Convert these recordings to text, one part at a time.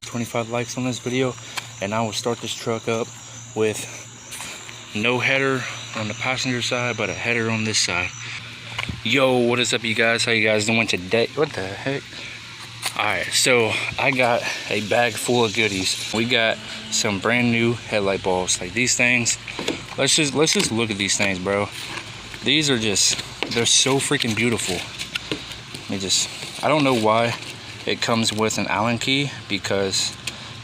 $25 likes on this video, and I will start this truck up with no header on the passenger side, but a header on this side. Yo, what is up, you guys? How you guys doing today? What the heck? Alright, so I got a bag full of goodies. We got some brand new headlight bulbs. Like these things, let's just look at these things, bro. These are just, they're so freaking beautiful. I don't know why it comes with an Allen key, because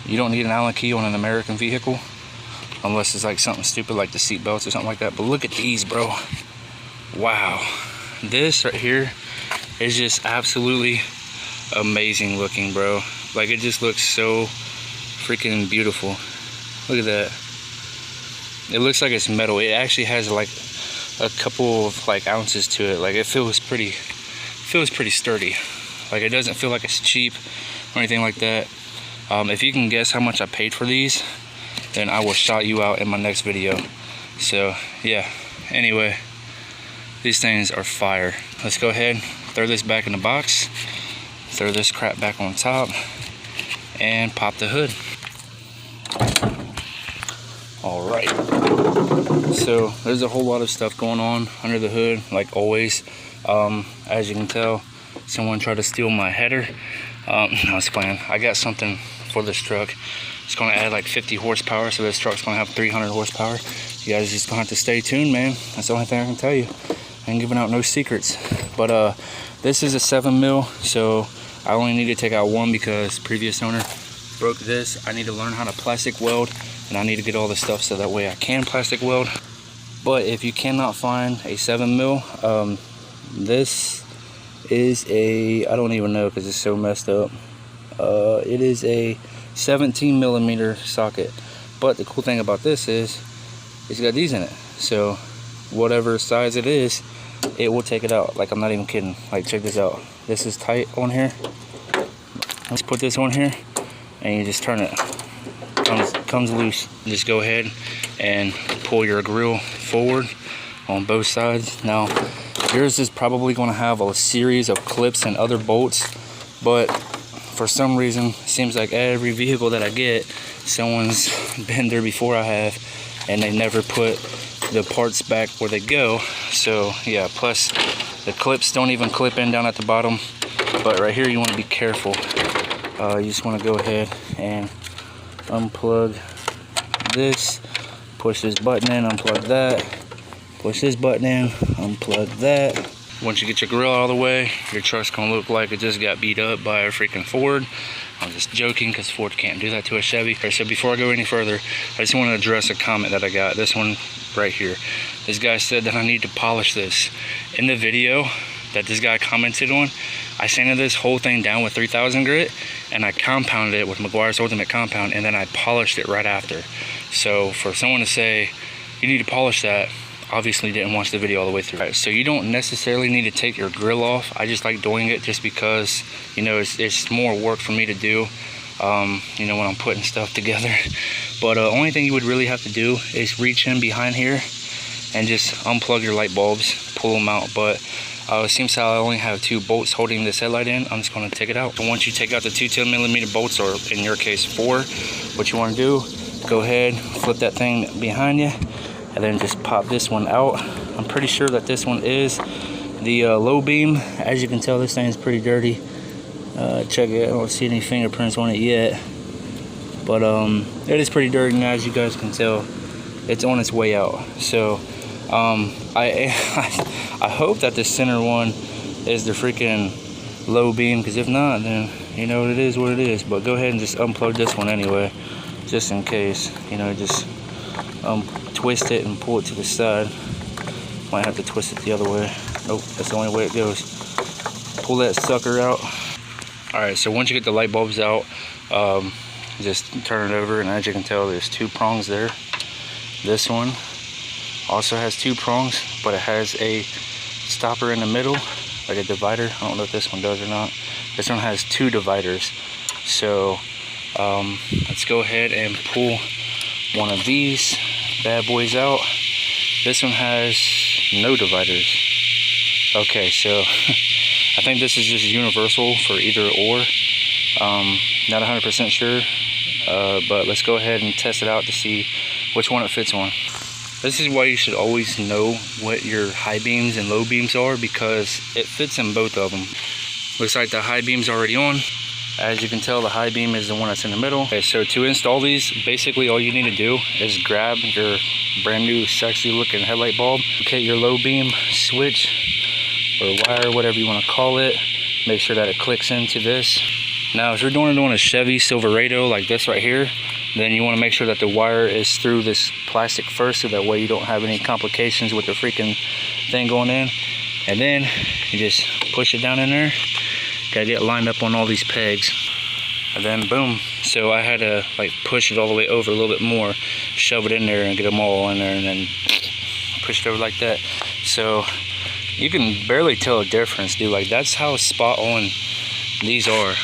you don't need an Allen key on an American vehicle unless it's like something stupid like the seat belts or something like that. But look at these, bro. Wow, this right here is just absolutely amazing looking, bro. Like, it just looks so freaking beautiful. Look at that. It looks like it's metal. It actually has like a couple of like ounces to it. Like, it feels pretty sturdy. Like, it doesn't feel like it's cheap or anything like that. If you can guess how much I paid for these, then I will shout you out in my next video. So yeah, anyway, these things are fire. Let's go ahead, throw this back in the box, throw this crap back on top, and pop the hood. All right, so there's a whole lot of stuff going on under the hood, like always. As you can tell, someone tried to steal my header. No, I was playing. I got something for this truck. It's going to add like 50 horsepower, so this truck's going to have 300 horsepower. You guys just going to have to stay tuned, man. That's the only thing I can tell you. I ain't giving out no secrets. But this is a 7 mil, so I only need to take out one because previous owner broke this. I need to learn how to plastic weld, and I need to get all this stuff so that way I can plastic weld. But if you cannot find a 7 mil, this is a, I don't even know because it's so messed up. It is a 17 millimeter socket. But the cool thing about this is it's got these in it. So whatever size it is, it will take it out. Like, I'm not even kidding. Like, check this out. This is tight on here. Let's put this on here, and you just turn it. Comes loose. Just go ahead and pull your grill forward on both sides. Now, yours is probably going to have a series of clips and other bolts, but for some reason, it seems like every vehicle that I get, someone's been there before I have, and they never put the parts back where they go. So yeah, plus the clips don't even clip in down at the bottom. But right here, you want to be careful. You just want to go ahead and unplug this, push this button in, unplug that, push this button in, unplug that. Once you get your grill out of the way, your truck's gonna look like it just got beat up by a freaking Ford. I'm just joking, because Ford can't do that to a Chevy. Okay, so before I go any further, I just want to address a comment that I got. This one right here. This guy said that I need to polish this. In the video that this guy commented on, I sanded this whole thing down with 3000 grit, and I compounded it with Meguiar's Ultimate Compound, and then I polished it right after. So for someone to say you need to polish that, obviously didn't watch the video all the way through. Right, so you don't necessarily need to take your grill off. I just like doing it just because, you know, it's more work for me to do, you know, when I'm putting stuff together. But only thing you would really have to do is reach in behind here and just unplug your light bulbs, pull them out. But it seems how I only have 2 bolts holding this headlight in. I'm just going to take it out. And once you take out the 2 10mm bolts, or in your case 4, what you want to do, go ahead, flip that thing behind you, and then just pop this one out. I'm pretty sure that this one is the low beam. As you can tell, this thing is pretty dirty. Check it, I don't see any fingerprints on it yet, but it is pretty dirty, and as you guys can tell, it's on its way out. So I hope that the center one is the freaking low beam, because if not, then you know it is what it is. But go ahead and just unplug this one anyway, just in case. You know, just twist it and pull it to the side. Might have to twist it the other way. Nope, that's the only way it goes. Pull that sucker out. Alright, so once you get the light bulbs out, just turn it over, and as you can tell, there's 2 prongs there. This one also has 2 prongs, but it has a stopper in the middle, like a divider. I don't know if this one does or not. This one has 2 dividers. So let's go ahead and pull one of these bad boys out. This one has no dividers. Okay, so I think this is just universal for either or. Not 100% sure, but let's go ahead and test it out to see which one it fits on. This is why you should always know what your high beams and low beams are, because it fits in both of them. Looks like the high beam's already on. As you can tell, the high beam is the one that's in the middle. Okay, so to install these, basically all you need to do is grab your brand new sexy looking headlight bulb, locate your low beam switch or wire, whatever you want to call it. Make sure that it clicks into this. Now, if you're doing it on a Chevy Silverado like this right here, then you want to make sure that the wire is through this plastic first, so that way you don't have any complications with the freaking thing going in. And then you just push it down in there. Gotta get lined up on all these pegs, and then boom. So I had to like push it all the way over a little bit more, shove it in there and get them all in there, and then push it over like that. So you can barely tell a difference, dude. Like, that's how spot on these are.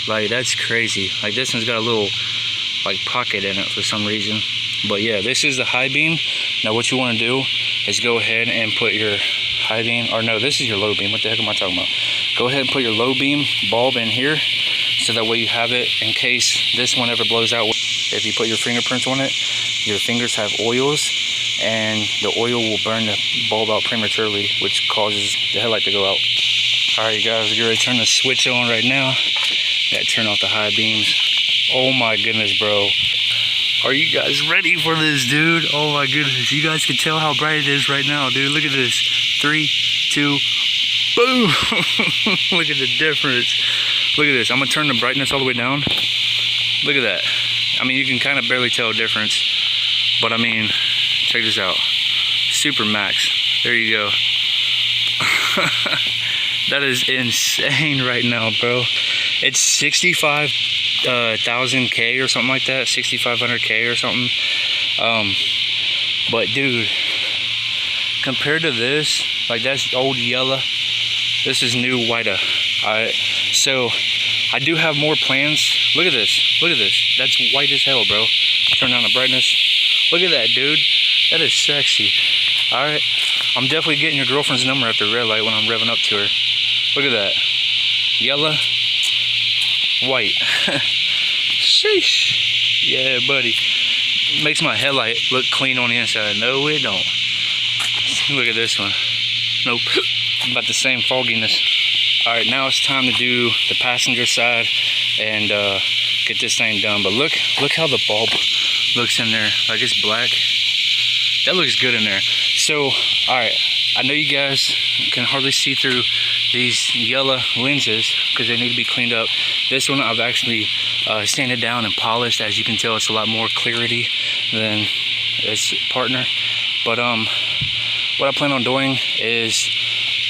Like, that's crazy. Like, this one's got a little like pocket in it for some reason. But yeah, this is the high beam. Now what you want to do is go ahead and put your high beam, or no, this is your low beam. What the heck am I talking about? Go ahead and put your low beam bulb in here, so that way you have it in case this one ever blows out. If you put your fingerprints on it, your fingers have oils, and the oil will burn the bulb out prematurely, which causes the headlight to go out. Alright, you guys, we're going to turn the switch on right now. Gotta turn off the high beams. Oh my goodness, bro. Are you guys ready for this, dude? Oh my goodness. You guys can tell how bright it is right now, dude. Look at this. 3, 2, boom. Look at the difference. Look at this. I'm gonna turn the brightness all the way down. Look at that. I mean, you can kind of barely tell a difference, but I mean, check this out. Super max. There you go. That is insane right now, bro. It's 65,000K or something like that, 6,500K or something. But dude, compared to this, like, that's old yellow, this is new whiter. Alright, so I do have more plans. Look at this, look at this. That's white as hell, bro. Turn down the brightness. Look at that, dude. That is sexy. Alright, I'm definitely getting your girlfriend's number at the red light when I'm revving up to her. Look at that. Yellow, white. Sheesh. Yeah, buddy. Makes my headlight look clean on the inside. No, it don't. Look at this one. Nope. About the same fogginess. Alright, now it's time to do the passenger side and get this thing done. But look how the bulb looks in there. Like, it's black. That looks good in there. So, alright, I know you guys can hardly see through these yellow lenses because they need to be cleaned up. This one I've actually sanded down and polished. As you can tell, it's a lot more clarity than its partner. But what I plan on doing is,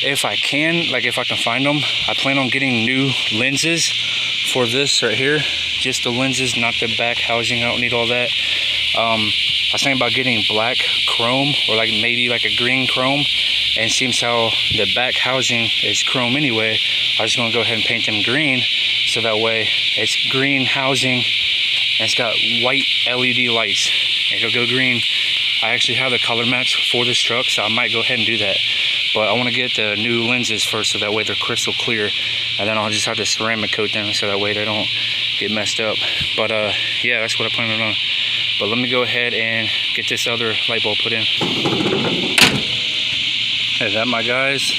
if I can, like if I can find them, I plan on getting new lenses for this right here. Just the lenses, not the back housing. I don't need all that. I was thinking about getting black chrome, or like maybe like a green chrome. And seems how the back housing is chrome anyway, I'm just gonna go ahead and paint them green, so that way it's green housing and it's got white LED lights. It'll go green. I actually have the color match for this truck, so I might go ahead and do that. But I want to get the new lenses first, so that way they're crystal clear, and then I'll just have to ceramic coat them so that way they don't get messed up. But yeah, that's what I plan on. But let me go ahead and get this other light bulb put in. Hey, that, my guys,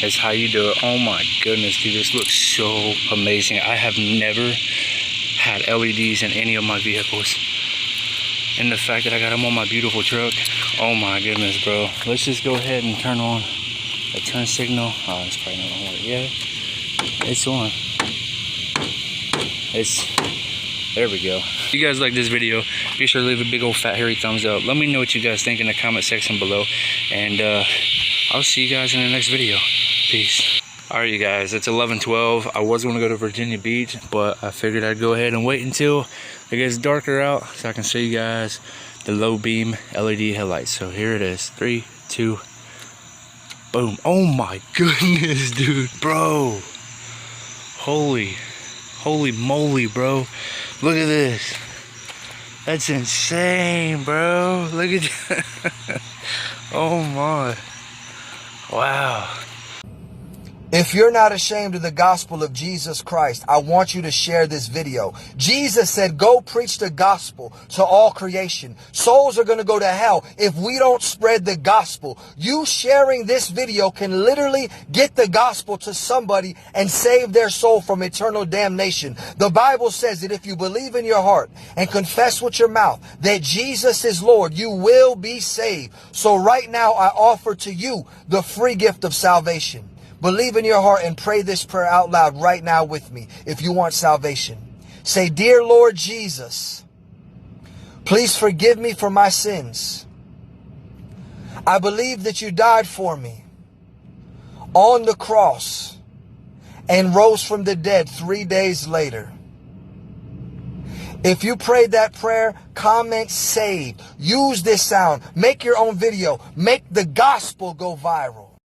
is how you do it. Oh my goodness, dude, this looks so amazing. I have never had LEDs in any of my vehicles, and the fact that I got them on my beautiful truck, oh my goodness, bro. Let's just go ahead and turn on the turn signal. Oh, it's probably not gonna work. Yeah, it's on. There we go. If you guys like this video, be sure to leave a big old fat hairy thumbs up. Let me know what you guys think in the comment section below, and I'll see you guys in the next video. Peace. Alright, you guys, it's 11:12. I was going to go to Virginia Beach, but I figured I'd go ahead and wait until it gets darker out so I can show you guys the low beam LED headlights. So here it is. 3, 2, boom. Oh my goodness, dude. Bro. Holy moly, bro. Look at this. That's insane, bro. Look at that. Oh my. Wow. If you're not ashamed of the gospel of Jesus Christ, I want you to share this video. Jesus said, go preach the gospel to all creation. Souls are going to go to hell if we don't spread the gospel. You sharing this video can literally get the gospel to somebody and save their soul from eternal damnation. The Bible says that if you believe in your heart and confess with your mouth that Jesus is Lord, you will be saved. So right now I offer to you the free gift of salvation. Believe in your heart and pray this prayer out loud right now with me if you want salvation. Say, dear Lord Jesus, please forgive me for my sins. I believe that you died for me on the cross and rose from the dead 3 days later. If you prayed that prayer, comment saved. Use this sound. Make your own video. Make the gospel go viral.